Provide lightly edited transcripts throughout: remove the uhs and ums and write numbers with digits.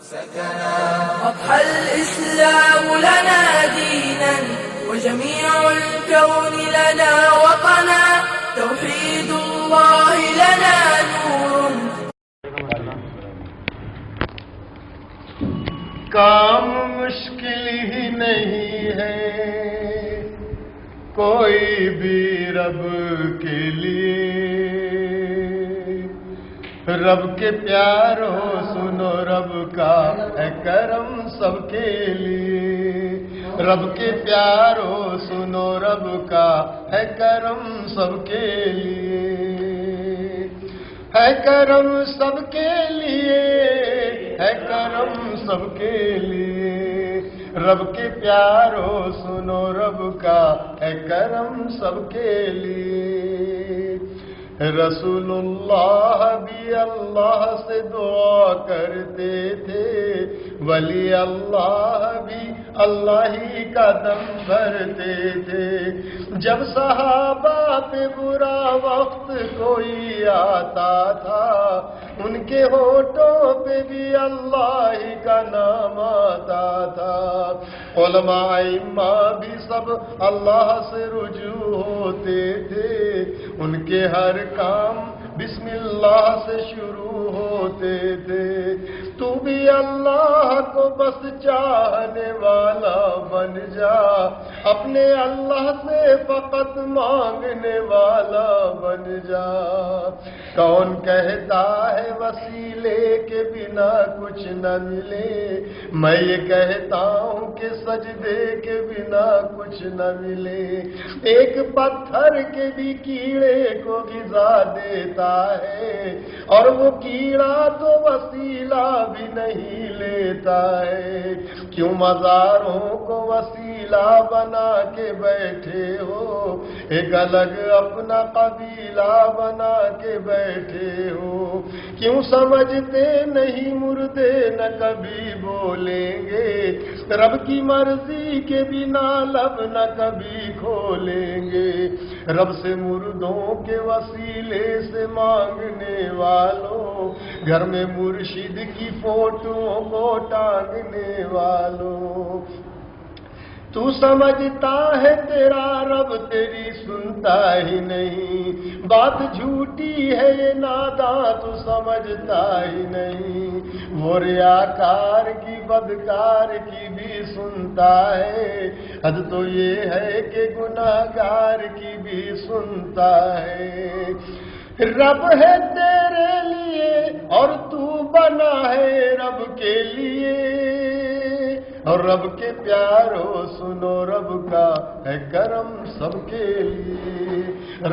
سكنا أضحى الإسلام لنا دينا وجميع الكون لنا وطنا توحيد الله لنا نور. کام مشکل ہی نہیں ہے کوئی بھی رب کے لیے، رب کے پیارو سنو رب کا ہے کرم سب کے لیے، رب کے پیارو سنو رب کا ہے کرم سب کے لیے، ہے کرم سب کے لیے، ہے کرم سب کے لیے، رب کے پیارو سنو رب کا ہے کرم سب کے لیے۔ رسول اللہ بھی اللہ سے دعا کرتے تھے، ولی اللہ بھی اللہ ہی کا دم بھرتے تھے، جب صحابہ پہ برا وقت کوئی آتا تھا ان کے ہونٹوں پہ بھی اللہ ہی کا نام آتا تھا۔ علماء ائمہ بھی سب اللہ سے رجوع ہوتے تھے، ان کے ہر کام بسم اللہ سے شروع ہوتے تھے۔ تو بھی اللہ کو بس چاہنے والا بن جا، اپنے اللہ سے فقط مانگنے والا بن جا۔ کون کہتا ہے وسیلے کے بنا کچھ نہ ملے، میں یہ کہتا ہوں کہ سجدے کے بنا کچھ نہ ملے۔ ایک پتھر کے بھی کیڑے کو غذا دیتا ہے، اور وہ کیڑا تو وسیلہ بھی نہیں لیتا ہے۔ کیوں مزاروں کو وسیلہ بنا کے بیٹھے ہو، ایک الگ اپنا قبیلہ بنا کے بیٹھے ہو؟ کیوں سمجھتے نہیں مردے نہ کبھی بولیں گے، رب کی مرضی کے بنا لب نہ کبھی کھولیں گے؟ رب سے مردوں کے وسیلے سے مانگنے والوں، گھر میں مرشد کی فوٹو کو ٹانگنے والوں، تو سمجھتا ہے تیرا رب تیری سنتا ہی نہیں، بات جھوٹی ہے یہ ناداں تو سمجھتا ہی نہیں۔ وہ ریاکار کی بدکار کی بھی سنتا ہے، حد تو یہ ہے کہ گناہگار کی بھی سنتا ہے۔ رب ہے تیرے لیے اور تو بنا ہے رب کے لیے، اور رب کے پیارو سنو رب کا ہے کرم سب کے لیے،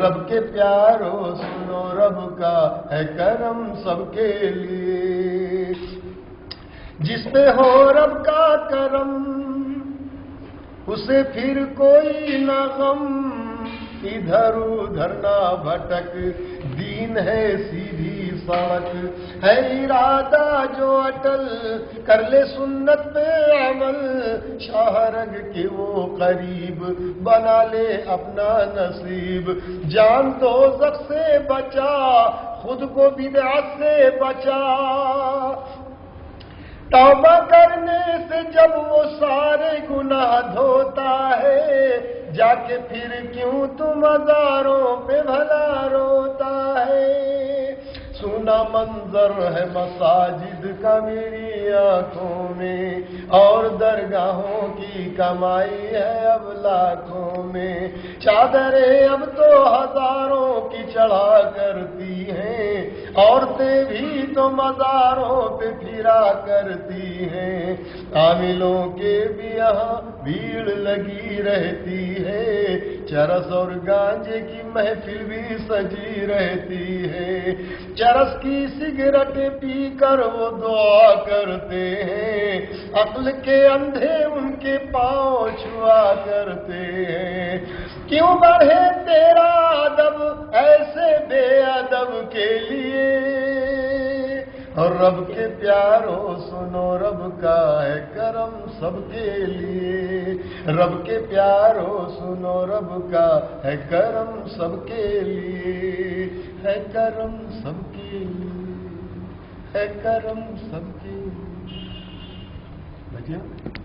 رب کے پیارو سنو رب کا ہے کرم سب کے لیے۔ جس پہ ہو رب کا کرم اسے پھر کوئی نہ غم، ادھر ادھر نہ بھٹک، دین ہے سیدھی سڑک، ہے ارادہ جو اٹل، کر لے سنت پہ عمل، شاہرگ کے وہ قریب، بنا لے اپنا نصیب، جان دوزخ سے بچا، خود کو بدعت سے بچا۔ توبہ کرنے سے جب وہ سارے گناہ دھوتا ہے، جا کے پھر کیوں تو مزاروں پہ بھلا روتا ہے؟ سونا منظر ہے مساجد کا میری آنکھوں میں، اور درگاہوں کی کمائی ہے اب لاکھوں میں، چادریں اب تو ہزاروں کی چڑھا کرتی ہیں، عورتیں بھی تو مزاروں پہ پھرا کرتی ہیں، عاملوں کے بھی یہاں بھیڑ لگی رہتی ہے، چرس اور گانجے کی محفل بھی سجی رہتی ہے، چرس کی سگریٹ پی کر وہ دعا کرتے ہیں، عقل کے اندھے ان کے پاؤں چھوا کرتے ہیں۔ کیوں بڑھے تیرا ادب ایسے بے ادب کے لیے، اور رب کے پیارو سنو رب کا ہے کرم سب کے لیے، رب کے پیارو سنو رب کا ہے کرم سب کے لیے، ہے کرم سب کے لیے، ہے کرم سب کے لیے۔ دیجیے.